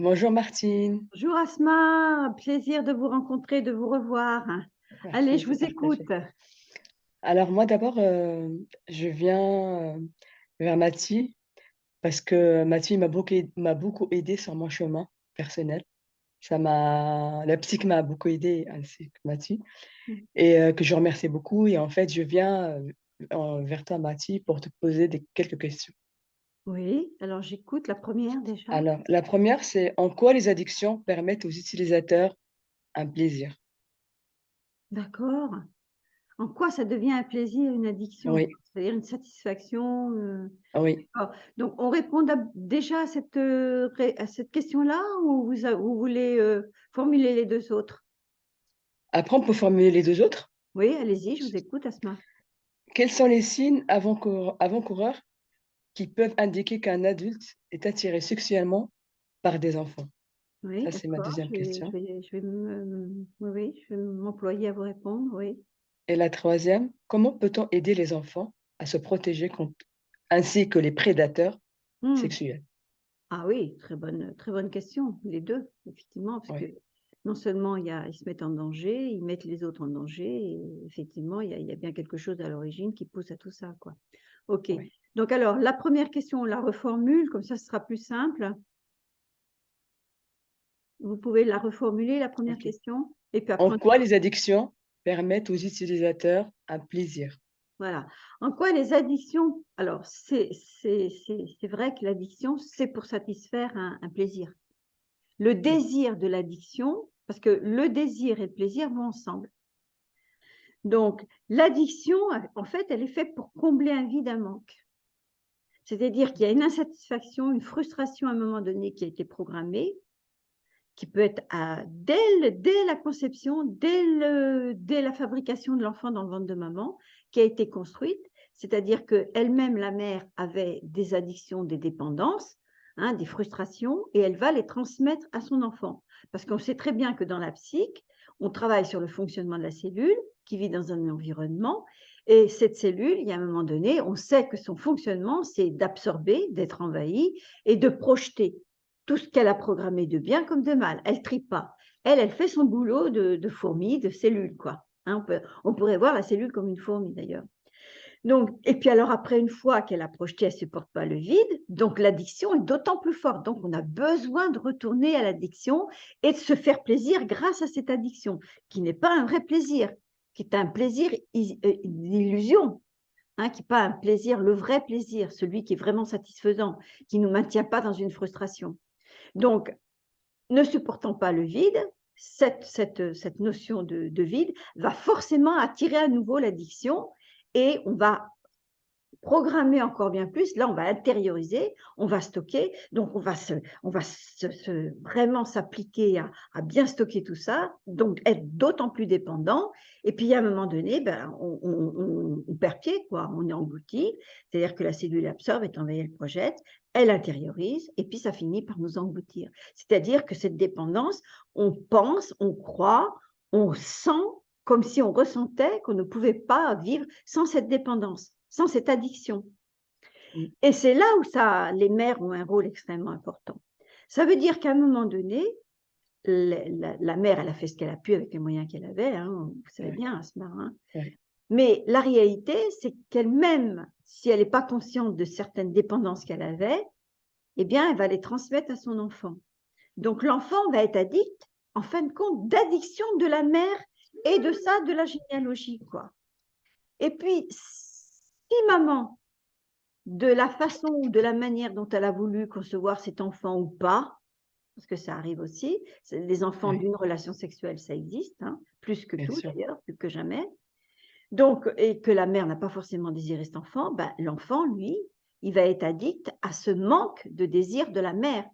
Bonjour Martine. Bonjour Asma, plaisir de vous rencontrer, de vous revoir. Allez, Merci, je c'est vous écoute. partagé. Alors moi d'abord, je viens, vers Mathie parce que Mathie m'a beaucoup aidé sur mon chemin personnel. Ça m'a La psy m'a beaucoup aidé ainsi que Mathie et que je remercie beaucoup et en fait je viens, vers toi Mathie pour te poser quelques questions. Oui, alors j'écoute la première déjà. Alors la première c'est: en quoi les addictions permettent aux utilisateurs un plaisir? D'accord. En quoi ça devient un plaisir, une addiction? Oui, C'est-à-dire une satisfaction oui. d'accord. Donc on répond déjà à cette question-là ou vous voulez formuler les deux autres? Après on peut formuler les 2 autres. Oui, allez-y, je vous écoute Asma. Quels sont les signes avant-coureurs qui peuvent indiquer qu'un adulte est attiré sexuellement par des enfants? Oui, Ça, c'est ma d'accord. deuxième question. Oui, oui, je vais m'employer à vous répondre, oui. Et la troisième, comment peut-on aider les enfants à se protéger contre ainsi que les prédateurs Hmm. sexuels? Ah oui, très bonne question, les 2 effectivement, parce que Oui, non seulement ils se mettent en danger, ils mettent les autres en danger et effectivement, il y a bien quelque chose à l'origine qui pousse à tout ça, quoi. OK. oui. Donc alors la première question, on la reformule, comme ça ce sera plus simple. Vous pouvez la reformuler, la première OK. question? Et puis En après quoi les addictions permettent aux utilisateurs un plaisir? voilà. En quoi les addictions alors c'est vrai que l'addiction, c'est pour satisfaire un plaisir. Le Oui, désir de l'addiction parce que le désir et le plaisir vont ensemble. Donc l'addiction, en fait, elle est faite pour combler un vide, un manque. C'est-à-dire qu'il y a une insatisfaction, une frustration à un moment donné qui a été programmée, qui peut être dès la conception, dès la fabrication de l'enfant dans le ventre de maman, qui a été construite. C'est-à-dire qu'elle-même, la mère, avait des addictions, des dépendances, hein, des frustrations, et elle va les transmettre à son enfant. Parce qu'on sait très bien que dans la psych, on travaille sur le fonctionnement de la cellule qui vit dans un environnement. Et cette cellule, il y a un moment donné, on sait que son fonctionnement, c'est d'absorber, d'être envahi et de projeter tout ce qu'elle a programmé de bien comme de mal. Elle trie pas. Elle fait son boulot de fourmi, de cellule, quoi. Hein, on pourrait voir la cellule comme une fourmi d'ailleurs. Donc, et puis alors après, une fois qu'elle a projeté, elle ne supporte pas le vide, donc l'addiction est d'autant plus forte. Donc on a besoin de retourner à l'addiction et de se faire plaisir grâce à cette addiction, qui n'est pas un vrai plaisir, qui est un plaisir d'illusion, hein, qui n'est pas un plaisir, le vrai plaisir, celui qui est vraiment satisfaisant, qui ne nous maintient pas dans une frustration. Donc, ne supportant pas le vide, cette notion de vide va forcément attirer à nouveau l'addiction et on va programmer encore bien plus. Là, on va intérioriser, on va stocker, donc on va vraiment s'appliquer à bien stocker tout ça, donc être d'autant plus dépendant. Et puis, à un moment donné, ben, on perd pied, quoi, on est englouti, c'est-à-dire que la cellule absorbe, étant donné, elle projette, elle intériorise, et puis ça finit par nous engloutir. C'est-à-dire que cette dépendance, on pense, on croit, on sent comme si on ressentait qu'on ne pouvait pas vivre sans cette dépendance, sans cette addiction. mmh, Et c'est là où les mères ont un rôle extrêmement important. Ça veut dire qu'à un moment donné, la mère, elle a fait ce qu'elle a pu avec les moyens qu'elle avait, hein, vous savez oui, bien, Asma, hein. oui, Mais la réalité, c'est qu'elle-même, si elle n'est pas consciente de certaines dépendances qu'elle avait, eh bien, elle va les transmettre à son enfant. Donc l'enfant va être addict, en fin de compte, d'addiction de la mère et de ça, de la généalogie, quoi. Et puis, si maman, de la façon ou de la manière dont elle a voulu concevoir cet enfant ou pas, parce que ça arrive aussi, les enfants oui, d'une relation sexuelle, ça existe, hein, plus que bien tout sûr. d'ailleurs, plus que jamais. Donc, et que la mère n'a pas forcément désiré cet enfant, ben, l'enfant, lui, il va être addict à ce manque de désir de la mère.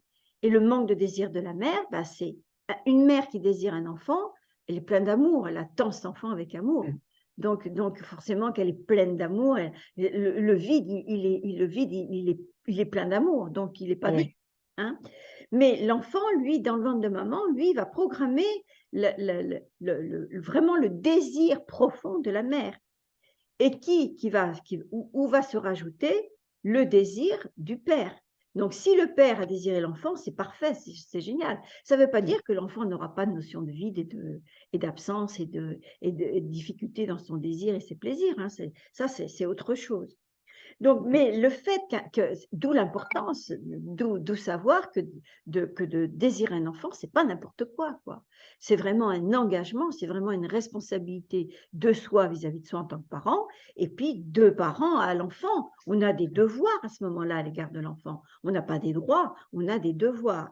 Et le manque de désir de la mère, ben, c'est une mère qui désire un enfant, elle est pleine d'amour, elle attend cet enfant avec amour. Mmh, Donc forcément qu'elle est pleine d'amour, le vide, il est plein d'amour, donc il n'est pas vide. oui, Hein. Mais l'enfant, lui, dans le ventre de maman, lui, il va programmer vraiment le désir profond de la mère. Et où va se rajouter le désir du père. Donc, si le père a désiré l'enfant, c'est parfait, c'est génial. Ça ne veut pas dire que l'enfant n'aura pas de notion de vide et d'absence et de difficulté dans son désir et ses plaisirs, hein. C'est autre chose. Donc, mais le fait d'où l'importance, d'où savoir que de désirer un enfant, c'est pas n'importe quoi, quoi. C'est vraiment un engagement, c'est vraiment une responsabilité de soi vis-à-vis de soi en tant que parent, et puis de parents à l'enfant. On a des devoirs à ce moment-là à l'égard de l'enfant. On n'a pas des droits, on a des devoirs.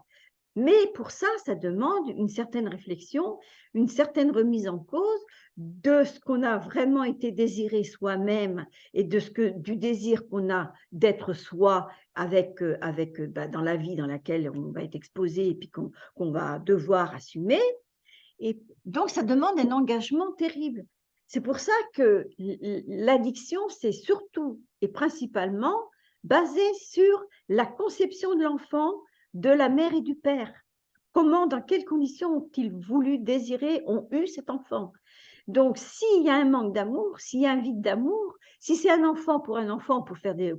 Mais pour ça, ça demande une certaine réflexion, une certaine remise en cause de ce qu'on a vraiment été désiré soi-même et du désir qu'on a d'être soi dans la vie dans laquelle on va être exposé et puis qu'on va devoir assumer. Et donc, ça demande un engagement terrible. C'est pour ça que l'addiction, c'est surtout et principalement basé sur la conception de l'enfant, de la mère et du père. Comment, dans quelles conditions ont-ils voulu, désiré, ont eu cet enfant? Donc, s'il y a un manque d'amour, s'il y a un vide d'amour, si c'est un enfant pour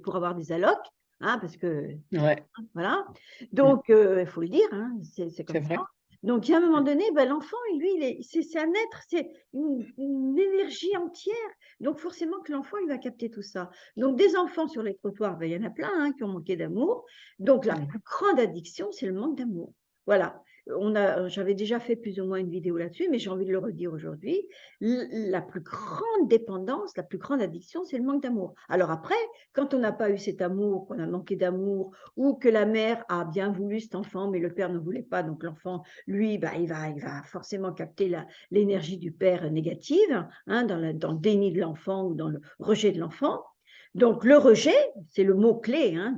pour avoir des allocs, hein, parce que Ouais, voilà, donc il faut le dire, hein, c'est comme c'est ça. vrai. Donc, il y a un moment donné, ben, l'enfant, lui, c'est un être, c'est une énergie entière. Donc, forcément que l'enfant, il va capter tout ça. Donc, des enfants sur les trottoirs, ben, il y en a plein, hein, qui ont manqué d'amour. Donc, la plus grande addiction, c'est le manque d'amour. Voilà. J'avais déjà fait plus ou moins une vidéo là-dessus, mais j'ai envie de le redire aujourd'hui. La plus grande dépendance, la plus grande addiction, c'est le manque d'amour. Alors après, quand on n'a pas eu cet amour, qu'on a manqué d'amour, ou que la mère a bien voulu cet enfant, mais le père ne voulait pas, donc l'enfant, lui, bah, il va forcément capter l'énergie du père négative, hein, dans le déni de l'enfant ou dans le rejet de l'enfant. Donc le rejet, c'est le mot-clé, hein,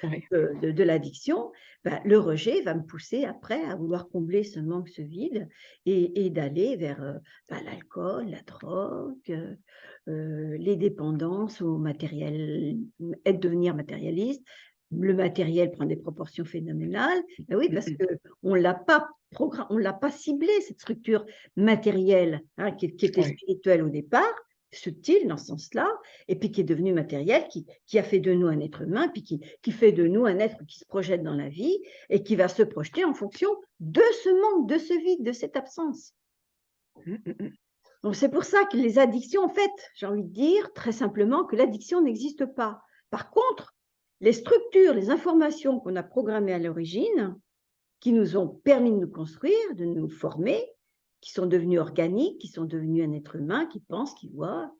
Oui. de l'addiction. Ben, le rejet va me pousser après à vouloir combler ce manque, ce vide, et d'aller vers l'alcool, la drogue, les dépendances au matériel, devenir matérialiste. Le matériel prend des proportions phénoménales. Ben oui, parce qu'on ne l'a pas on l'a pas ciblé, cette structure matérielle, hein, qui était Oui. spirituelle au départ, subtile dans ce sens-là, et puis qui est devenue matérielle, qui a fait de nous un être humain, puis qui fait de nous un être qui se projette dans la vie et qui va se projeter en fonction de ce manque, de ce vide, de cette absence. Donc, c'est pour ça que les addictions, en fait, j'ai envie de dire très simplement que l'addiction n'existe pas. Par contre, les structures, les informations qu'on a programmées à l'origine, qui nous ont permis de nous construire, de nous former, qui sont devenues organiques, qui sont devenues un être humain qui pense, qui voit,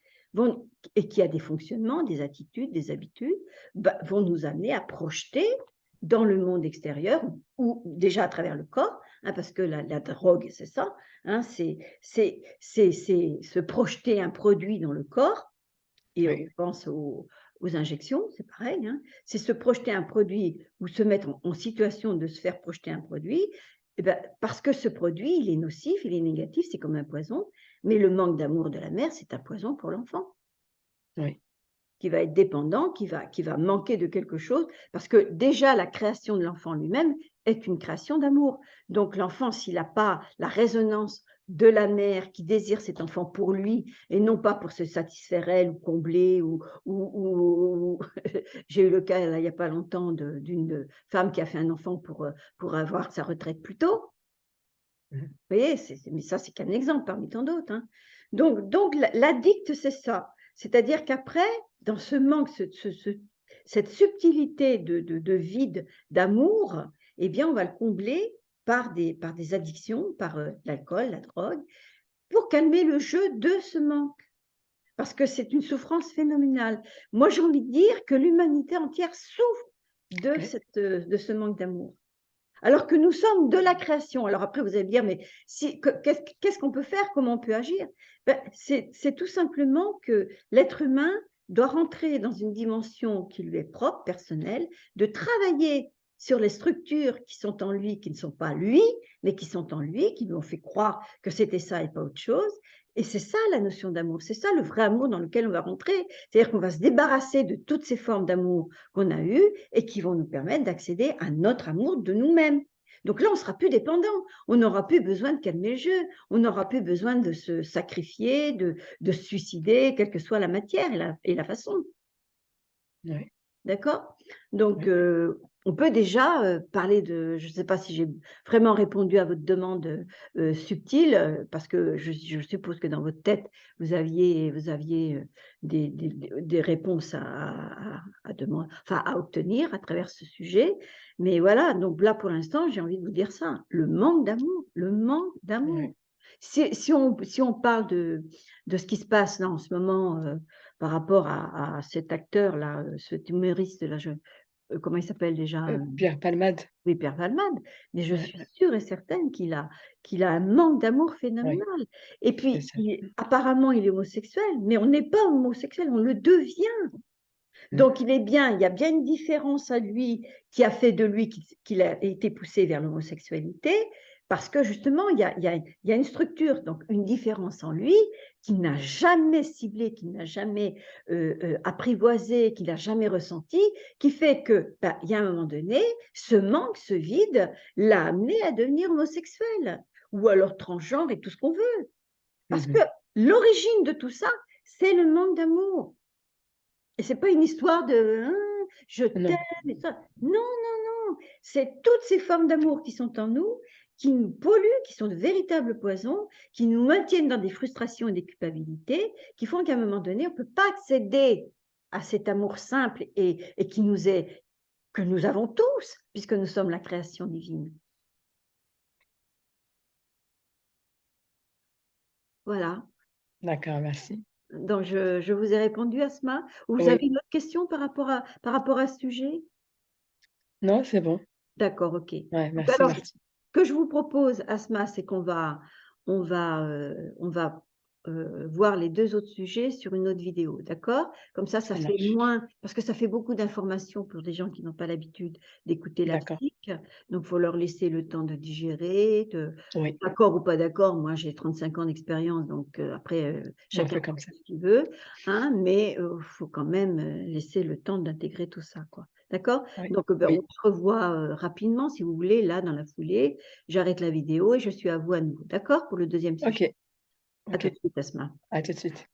et qui a des fonctionnements, des attitudes, des habitudes, vont nous amener à projeter dans le monde extérieur, ou déjà à travers le corps, hein, parce que la drogue, c'est ça, hein, c'est se projeter un produit dans le corps, et on Oui. pense aux injections, c'est pareil, hein. C'est se projeter un produit ou se mettre en situation de se faire projeter un produit, et ben, parce que ce produit, il est nocif, il est négatif, c'est comme un poison, mais le manque d'amour de la mère, c'est un poison pour l'enfant, Oui. qui va être dépendant, qui va manquer de quelque chose, parce que déjà la création de l'enfant lui-même est une création d'amour. Donc l'enfant, s'il n'a pas la résonance de la mère qui désire cet enfant pour lui et non pas pour se satisfaire elle ou combler, ou j'ai eu le cas là, il n'y a pas longtemps d'une femme qui a fait un enfant pour avoir sa retraite plus tôt. Vous voyez, mais ça, c'est qu'un exemple parmi tant d'autres, hein. Donc l'addict, c'est ça. C'est-à-dire qu'après, dans ce manque, cette subtilité de vide, d'amour, eh bien, on va le combler par des addictions, par l'alcool, la drogue, pour calmer le jeu de ce manque. Parce que c'est une souffrance phénoménale. Moi, j'ai envie de dire que l'humanité entière souffre Oui. de ce manque d'amour. Alors que nous sommes de la création. Alors après, vous allez me dire, mais qu'est-ce qu'on peut faire? Comment on peut agir? Ben, c'est tout simplement que l'être humain doit rentrer dans une dimension qui lui est propre, personnelle, de travailler sur les structures qui sont en lui, qui ne sont pas lui, mais qui sont en lui, qui lui ont fait croire que c'était ça et pas autre chose. Et c'est ça la notion d'amour, c'est ça le vrai amour dans lequel on va rentrer. C'est-à-dire qu'on va se débarrasser de toutes ces formes d'amour qu'on a eues et qui vont nous permettre d'accéder à notre amour de nous-mêmes. Donc là, on ne sera plus dépendant, on n'aura plus besoin de calmer le jeu, on n'aura plus besoin de se sacrifier, de se suicider, quelle que soit la matière et la façon. Oui. D'accord? Donc, Oui. on peut déjà, parler de je ne sais pas si j'ai vraiment répondu à votre demande, subtile, parce que je suppose que dans votre tête, vous aviez, des réponses à enfin, à obtenir à travers ce sujet. Mais voilà, donc là, pour l'instant, j'ai envie de vous dire ça, le manque d'amour. Oui. Si on parle de ce qui se passe là, en ce moment, par rapport à cet acteur-là, cet humoriste-là, comment il s'appelle déjà? Pierre Palmade. Oui, Pierre Palmade, mais je Ouais, suis sûre et certaine qu'il a un manque d'amour ouais, phénoménal et c'est puis ça. apparemment il est homosexuel, mais on n'est pas homosexuel, on le devient. Mm. Donc il y a bien une différence à lui qui a fait de lui qu'il a été poussé vers l'homosexualité parce que justement il y a une structure, donc une différence en lui qu'il n'a jamais ciblée, qu'il n'a jamais, apprivoisée, qu'il n'a jamais ressentie, qui fait que, bah, il y a un moment donné, ce manque, ce vide l'a amené à devenir homosexuel ou alors transgenre et tout ce qu'on veut. Parce que Mhm. l'origine de tout ça, c'est le manque d'amour. Et c'est pas une histoire de: «Hein, je t'aime» Non. et ça. Non, non, non, c'est toutes ces formes d'amour qui sont en nous, qui nous polluent, qui sont de véritables poisons, qui nous maintiennent dans des frustrations et des culpabilités, qui font qu'à un moment donné, on ne peut pas accéder à cet amour simple et qui nous est que nous avons tous, puisque nous sommes la création divine. Voilà. D'accord, merci. Donc je vous ai répondu, Asma? Ou vous avez Oui. une autre question par rapport à ce sujet? Non, c'est bon. D'accord, OK. Ouais, Donc merci, alors, ce merci. que je vous propose, Asma, c'est qu'on va voir les 2 autres sujets sur une autre vidéo, d'accord? Comme ça Ça fait marche. moins parce que ça fait beaucoup d'informations pour des gens qui n'ont pas l'habitude d'écouter la D'accord. physique, donc il faut leur laisser le temps de digérer, Oui, d'accord ou pas d'accord. Moi, j'ai 35 ans d'expérience, donc après, on chacun fait comme pense ça. ce qu'il veut, hein, mais faut quand même, laisser le temps d'intégrer tout ça, quoi. D'accord? Oui, Donc, ben, on oui. se revoit, rapidement si vous voulez, là, dans la foulée. J'arrête la vidéo et je suis à vous à nouveau. D'accord? Pour le deuxième sujet. OK, À tout OK. de suite, Asma. À tout de suite.